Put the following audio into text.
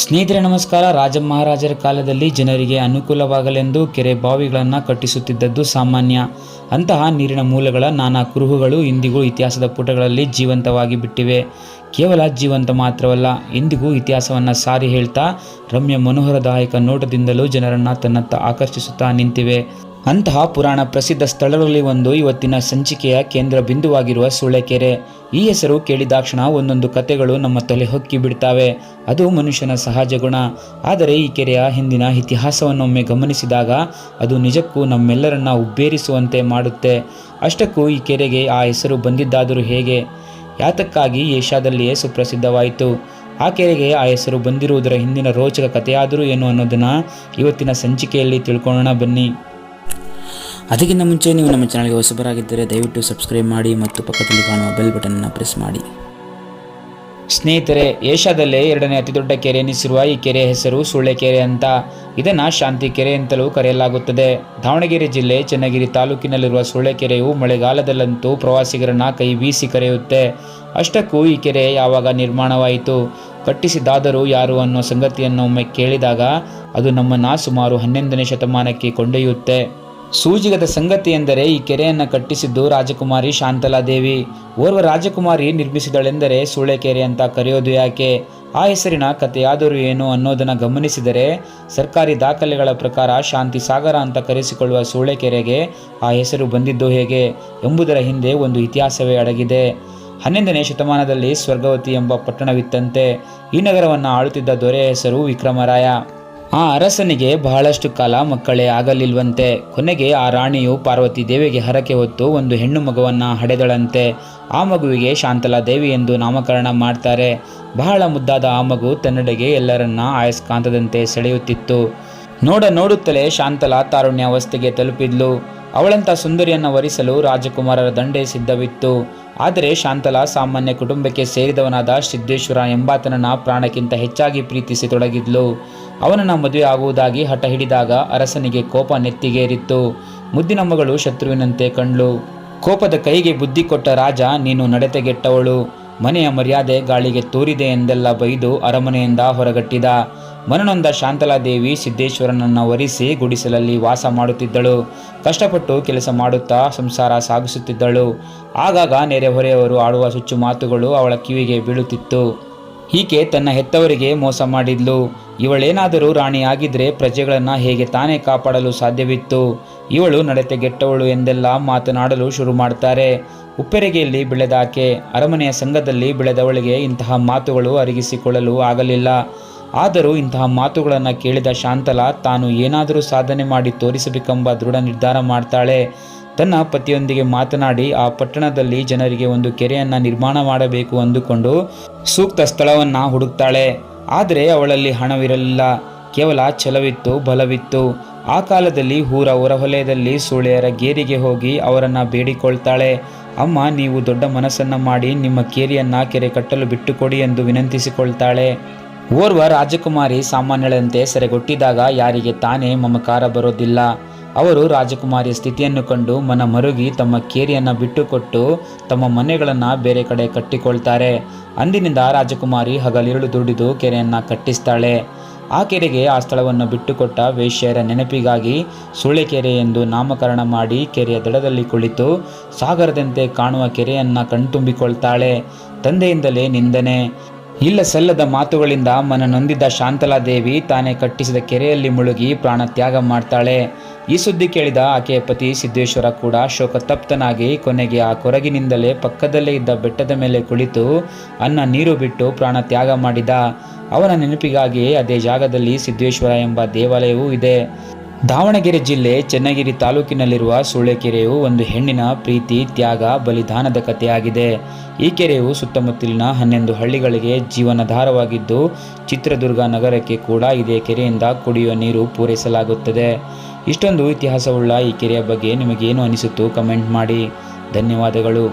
ಸ್ನೇಹಿತರೆ ನಮಸ್ಕಾರ. ರಾಜ ಮಹಾರಾಜರ ಕಾಲದಲ್ಲಿ ಜನರಿಗೆ ಅನುಕೂಲವಾಗಲೆಂದು ಕೆರೆ ಬಾವಿಗಳನ್ನು ಕಟ್ಟಿಸುತ್ತಿದ್ದದ್ದು ಸಾಮಾನ್ಯ. ಅಂತಹ ನೀರಿನ ಮೂಲಗಳ ನಾನಾ ಕುರುಹುಗಳು ಇಂದಿಗೂ ಇತಿಹಾಸದ ಪುಟಗಳಲ್ಲಿ ಜೀವಂತವಾಗಿ ಬಿಟ್ಟಿವೆ. ಕೇವಲ ಜೀವಂತ ಮಾತ್ರವಲ್ಲ, ಇಂದಿಗೂ ಇತಿಹಾಸವನ್ನು ಸಾರಿ ಹೇಳ್ತಾ ರಮ್ಯ ಮನೋಹರದಾಯಕ ನೋಟದಿಂದಲೂ ಜನರನ್ನು ತನ್ನತ್ತ ಆಕರ್ಷಿಸುತ್ತಾ ನಿಂತಿವೆ. ಅಂತಹ ಪುರಾಣ ಪ್ರಸಿದ್ಧ ಸ್ಥಳಗಳಲ್ಲಿ ಒಂದು ಇವತ್ತಿನ ಸಂಚಿಕೆಯ ಕೇಂದ್ರ ಬಿಂದುವಾಗಿರುವ ಸೂಳೆಕೆರೆ. ಈ ಹೆಸರು ಕೇಳಿದಾಕ್ಷಣ ಒಂದೊಂದು ಕಥೆಗಳು ನಮ್ಮ ತಲೆ ಹೊಕ್ಕಿ ಬಿಡ್ತಾವೆ. ಅದು ಮನುಷ್ಯನ ಸಹಜ ಗುಣ. ಆದರೆ ಈ ಕೆರೆಯ ಹಿಂದಿನ ಇತಿಹಾಸವನ್ನೊಮ್ಮೆ ಗಮನಿಸಿದಾಗ ಅದು ನಿಜಕ್ಕೂ ನಮ್ಮೆಲ್ಲರನ್ನ ಉಬ್ಬೇರಿಸುವಂತೆ ಮಾಡುತ್ತೆ. ಅಷ್ಟಕ್ಕೂ ಈ ಕೆರೆಗೆ ಆ ಹೆಸರು ಬಂದಿದ್ದಾದರೂ ಹೇಗೆ, ಯಾತಕ್ಕಾಗಿ ಏಷ್ಯಾದಲ್ಲಿಯೇ ಸುಪ್ರಸಿದ್ಧವಾಯಿತು? ಆ ಕೆರೆಗೆ ಆ ಹೆಸರು ಬಂದಿರುವುದರ ಹಿಂದಿನ ರೋಚಕ ಕಥೆಯಾದರೂ ಏನು ಅನ್ನೋದನ್ನು ಇವತ್ತಿನ ಸಂಚಿಕೆಯಲ್ಲಿ ತಿಳ್ಕೊಳ್ಳೋಣ ಬನ್ನಿ. ಅದಕ್ಕಿಂತ ಮುಂಚೆ ನೀವು ನಮ್ಮ ಚಾನಲ್ಗೆ ಹೊಸಬರಾಗಿದ್ದರೆ ದಯವಿಟ್ಟು ಸಬ್ಸ್ಕ್ರೈಬ್ ಮಾಡಿ ಮತ್ತು ಪಕ್ಕದಲ್ಲಿ ಕಾಣುವ ಬೆಲ್ ಬಟನ್ನ ಪ್ರೆಸ್ ಮಾಡಿ. ಸ್ನೇಹಿತರೆ, ಏಷ್ಯಾದಲ್ಲೇ ಎರಡನೇ ಅತಿ ದೊಡ್ಡ ಕೆರೆ ಎನಿಸಿರುವ ಈ ಕೆರೆಯ ಹೆಸರು ಸೂಳೆಕೆರೆ ಅಂತ. ಇದನ್ನು ಶಾಂತಿ ಕೆರೆ ಅಂತಲೂ ಕರೆಯಲಾಗುತ್ತದೆ. ದಾವಣಗೆರೆ ಜಿಲ್ಲೆ ಚನ್ನಗಿರಿ ತಾಲೂಕಿನಲ್ಲಿರುವ ಸೂಳೆಕೆರೆಯು ಮಳೆಗಾಲದಲ್ಲಂತೂ ಪ್ರವಾಸಿಗರನ್ನ ಕೈ ಬೀಸಿ ಕರೆಯುತ್ತೆ. ಅಷ್ಟಕ್ಕೂ ಈ ಕೆರೆ ಯಾವಾಗ ನಿರ್ಮಾಣವಾಯಿತು, ಕಟ್ಟಿಸಿದಾದರೂ ಯಾರು ಅನ್ನೋ ಸಂಗತಿಯನ್ನು ಒಮ್ಮೆ ಕೇಳಿದಾಗ ಅದು ನಮ್ಮನ್ನು ಸುಮಾರು 11ನೇ ಶತಮಾನಕ್ಕೆ ಕೊಂಡೊಯ್ಯುತ್ತೆ. ಸೂಜಿಗದ ಸಂಗತಿ ಎಂದರೆ ಈ ಕೆರೆಯನ್ನು ಕಟ್ಟಿಸಿದ್ದು ರಾಜಕುಮಾರಿ ಶಾಂತಲಾದೇವಿ. ಓರ್ವ ರಾಜಕುಮಾರಿ ನಿರ್ಮಿಸಿದಳೆಂದರೆ ಸೂಳೆಕೆರೆ ಅಂತ ಕರೆಯೋದು ಯಾಕೆ? ಆ ಹೆಸರಿನ ಕಥೆಯಾದರೂ ಏನು ಅನ್ನೋದನ್ನು ಗಮನಿಸಿದರೆ ಸರ್ಕಾರಿ ದಾಖಲೆಗಳ ಪ್ರಕಾರ ಶಾಂತಿ ಸಾಗರ ಅಂತ ಕರೆಸಿಕೊಳ್ಳುವ ಸೂಳೆಕೆರೆಗೆ ಆ ಹೆಸರು ಬಂದಿದ್ದು ಹೇಗೆ ಎಂಬುದರ ಹಿಂದೆ ಒಂದು ಇತಿಹಾಸವೇ ಅಡಗಿದೆ. 11ನೇ ಶತಮಾನದಲ್ಲಿ ಸ್ವರ್ಗವತಿ ಎಂಬ ಪಟ್ಟಣವಿತ್ತಂತೆ. ಈ ನಗರವನ್ನು ಆಳುತ್ತಿದ್ದ ದೊರೆಯ ಹೆಸರು ವಿಕ್ರಮರಾಯ. ಆ ಅರಸನಿಗೆ ಬಹಳಷ್ಟು ಕಾಲ ಮಕ್ಕಳೇ ಆಗಲಿಲ್ವಂತೆ. ಕೊನೆಗೆ ಆ ರಾಣಿಯು ಪಾರ್ವತಿ ದೇವಿಗೆ ಹರಕೆ ಹೊತ್ತು ಒಂದು ಹೆಣ್ಣು ಮಗುವನ್ನು ಹಡೆದಳಂತೆ. ಆ ಮಗುವಿಗೆ ಶಾಂತಲಾದೇವಿ ಎಂದು ನಾಮಕರಣ ಮಾಡ್ತಾರೆ. ಬಹಳ ಮುದ್ದಾದ ಆ ಮಗು ತನ್ನೆಡೆಗೆ ಎಲ್ಲರನ್ನ ಆಯಸ್ಕಾಂತದಂತೆ ಸೆಳೆಯುತ್ತಿತ್ತು. ನೋಡುತ್ತಲೇ ಶಾಂತಲಾ ತಾರುಣ್ಯಾವಸ್ಥೆಗೆ ತಲುಪಿದ್ಲು. ಅವಳಂತ ಸುಂದರಿಯನ್ನು ವರಿಸಲು ರಾಜಕುಮಾರರ ದಂಡೆ ಸಿದ್ಧವಿತ್ತು. ಆದರೆ ಶಾಂತಲಾ ಸಾಮಾನ್ಯ ಕುಟುಂಬಕ್ಕೆ ಸೇರಿದವನಾದ ಸಿದ್ದೇಶ್ವರ ಎಂಬಾತನನ್ನ ಪ್ರಾಣಕ್ಕಿಂತ ಹೆಚ್ಚಾಗಿ ಪ್ರೀತಿಸಿ ತೊಡಗಿದ್ಲು. ಅವನನ್ನು ಮದುವೆ ಆಗುವುದಾಗಿ ಹಠ ಹಿಡಿದಾಗ ಅರಸನಿಗೆ ಕೋಪ ನೆತ್ತಿಗೇರಿತ್ತು. ಮುದ್ದಿನ ಮಗಳು ಶತ್ರುವಿನಂತೆ ಕಂಡ್ಲು. ಕೋಪದ ಕೈಗೆ ಬುದ್ಧಿ ಕೊಟ್ಟ ರಾಜ, ನೀನು ನಡತೆಗೆಟ್ಟವಳು, ಮನೆಯ ಮರ್ಯಾದೆ ಗಾಳಿಗೆ ತೂರಿದೆ ಎಂದೆಲ್ಲ ಬೈದು ಅರಮನೆಯಿಂದ ಹೊರಗಟ್ಟಿದ. ಮನನೊಂದ ಶಾಂತಲಾದೇವಿ ಸಿದ್ದೇಶ್ವರನನ್ನು ವರಿಸಿ ಗುಡಿಸಲಲ್ಲಿ ವಾಸ ಮಾಡುತ್ತಿದ್ದಳು. ಕಷ್ಟಪಟ್ಟು ಕೆಲಸ ಮಾಡುತ್ತಾ ಸಂಸಾರ ಸಾಗಿಸುತ್ತಿದ್ದಳು. ಆಗಾಗ ನೆರೆಹೊರೆಯವರು ಆಡುವ ಚುಚ್ಚು ಮಾತುಗಳು ಅವಳ ಕಿವಿಗೆ ಬೀಳುತ್ತಿತ್ತು. ಈಕೆ ತನ್ನ ಹೆತ್ತವರಿಗೆ ಮೋಸ ಮಾಡಿದ್ಲು. ಇವಳೇನಾದರೂ ರಾಣಿಯಾಗಿದ್ರೆ ಪ್ರಜೆಗಳನ್ನು ಹೇಗೆ ತಾನೇ ಕಾಪಾಡಲು ಸಾಧ್ಯವಿತ್ತು? ಇವಳು ನಡತೆಗೆಟ್ಟವಳು ಎಂದೆಲ್ಲ ಮಾತನಾಡಲು ಶುರು ಮಾಡ್ತಾರೆ. ಉಪ್ಪೆರಿಗೆಯಲ್ಲಿ ಬೆಳೆದಾಕೆ, ಅರಮನೆಯ ಸಂಘದಲ್ಲಿ ಬೆಳೆದವಳಿಗೆ ಇಂತಹ ಮಾತುಗಳು ಅರಗಿಸಿಕೊಳ್ಳಲು ಆಗಲಿಲ್ಲ. ಆದರೂ ಇಂತಹ ಮಾತುಗಳನ್ನು ಕೇಳಿದ ಶಾಂತಲಾ ತಾನು ಏನಾದರೂ ಸಾಧನೆ ಮಾಡಿ ತೋರಿಸಬೇಕೆಂಬ ದೃಢ ನಿರ್ಧಾರ ಮಾಡ್ತಾಳೆ. ತನ್ನ ಪತಿಯೊಂದಿಗೆ ಮಾತನಾಡಿ ಆ ಪಟ್ಟಣದಲ್ಲಿ ಜನರಿಗೆ ಒಂದು ಕೆರೆಯನ್ನು ನಿರ್ಮಾಣ ಮಾಡಬೇಕು ಅಂದುಕೊಂಡು ಸೂಕ್ತ ಸ್ಥಳವನ್ನು ಹುಡುಕ್ತಾಳೆ. ಆದರೆ ಅವಳಲ್ಲಿ ಹಣವಿರಲಿಲ್ಲ, ಕೇವಲ ಛಲವಿತ್ತು, ಬಲವಿತ್ತು. ಆ ಕಾಲದಲ್ಲಿ ಊರ ಹೊರವಲಯದಲ್ಲಿ ಸೂಳೆಯರ ಗೇರಿಗೆ ಹೋಗಿ ಅವರನ್ನು ಬೇಡಿಕೊಳ್ತಾಳೆ. ಅಮ್ಮ, ನೀವು ದೊಡ್ಡ ಮನಸ್ಸನ್ನು ಮಾಡಿ ನಿಮ್ಮ ಕೇರಿಯನ್ನು ಕೆರೆ ಕಟ್ಟಲು ಬಿಟ್ಟುಕೊಡಿ ಎಂದು ವಿನಂತಿಸಿಕೊಳ್ತಾಳೆ. ಓರ್ವ ರಾಜಕುಮಾರಿ ಸಾಮಾನ್ಯಳಂತೆ ಸೆರೆಗೊಟ್ಟಿದಾಗ ಯಾರಿಗೆ ತಾನೇ ಮಮಕಾರ ಬರೋದಿಲ್ಲ. ಅವರು ರಾಜಕುಮಾರಿಯ ಸ್ಥಿತಿಯನ್ನು ಕಂಡು ಮನ ಮರುಗಿ ತಮ್ಮ ಕೇರಿಯನ್ನು ಬಿಟ್ಟುಕೊಟ್ಟು ತಮ್ಮ ಮನೆಗಳನ್ನು ಬೇರೆ ಕಡೆ ಕಟ್ಟಿಕೊಳ್ತಾರೆ. ಅಂದಿನಿಂದ ರಾಜಕುಮಾರಿ ಹಗಲಿರುಳು ದುಡಿದು ಕೆರೆಯನ್ನು ಕಟ್ಟಿಸ್ತಾಳೆ. ಆ ಕೆರೆಗೆ ಆ ಸ್ಥಳವನ್ನು ಬಿಟ್ಟುಕೊಟ್ಟ ವೇಶ್ಯರ ನೆನಪಿಗಾಗಿ ಸೂಳೆಕೆರೆ ಎಂದು ನಾಮಕರಣ ಮಾಡಿ ಕೆರೆಯ ದಡದಲ್ಲಿ ಕುಳಿತು ಸಾಗರದಂತೆ ಕಾಣುವ ಕೆರೆಯನ್ನು ಕಣ್ತುಂಬಿಕೊಳ್ತಾಳೆ. ತಂದೆಯಿಂದಲೇ ನಿಂದನೆ, ಇಲ್ಲ ಸಲ್ಲದ ಮಾತುಗಳಿಂದ ಮನ ನೊಂದಿದ್ದ ಶಾಂತಲಾದೇವಿ ತಾನೇ ಕಟ್ಟಿಸಿದ ಕೆರೆಯಲ್ಲಿ ಮುಳುಗಿ ಪ್ರಾಣ ತ್ಯಾಗ ಮಾಡ್ತಾಳೆ. ಈ ಸುದ್ದಿ ಕೇಳಿದ ಆಕೆಯ ಪತಿ ಸಿದ್ದೇಶ್ವರ ಕೂಡ ಶೋಕತಪ್ತನಾಗಿ ಕೊನೆಗೆ ಆ ಕೊರಗಿನಿಂದಲೇ ಪಕ್ಕದಲ್ಲೇ ಇದ್ದ ಬೆಟ್ಟದ ಮೇಲೆ ಕುಳಿತು ಅನ್ನ ನೀರು ಬಿಟ್ಟು ಪ್ರಾಣ ತ್ಯಾಗ ಮಾಡಿದ. ಅವನ ನೆನಪಿಗಾಗಿ ಅದೇ ಜಾಗದಲ್ಲಿ ಸಿದ್ದೇಶ್ವರ ಎಂಬ ದೇವಾಲಯವೂ ಇದೆ. ದಾವಣಗೆರೆ ಜಿಲ್ಲೆ ಚನ್ನಗಿರಿ ತಾಲೂಕಿನಲ್ಲಿರುವ ಸೂಳೆಕೆರೆಯು ಒಂದು ಹೆಣ್ಣಿನ ಪ್ರೀತಿ, ತ್ಯಾಗ, ಬಲಿದಾನದ ಕಥೆಯಾಗಿದೆ. ಈ ಕೆರೆಯು ಸುತ್ತಮುತ್ತಲಿನ 11 ಹಳ್ಳಿಗಳಿಗೆ ಜೀವನಾಧಾರವಾಗಿದ್ದು ಚಿತ್ರದುರ್ಗ ನಗರಕ್ಕೆ ಕೂಡ ಇದೇ ಕೆರೆಯಿಂದ ಕುಡಿಯುವ ನೀರು ಪೂರೈಸಲಾಗುತ್ತದೆ. ಇಷ್ಟೊಂದು ಇತಿಹಾಸವುಳ್ಳ ಈ ಕೆರೆಯ ಬಗ್ಗೆ ನಿಮಗೇನು ಅನಿಸುತ್ತೋ ಕಮೆಂಟ್ ಮಾಡಿ. ಧನ್ಯವಾದಗಳು.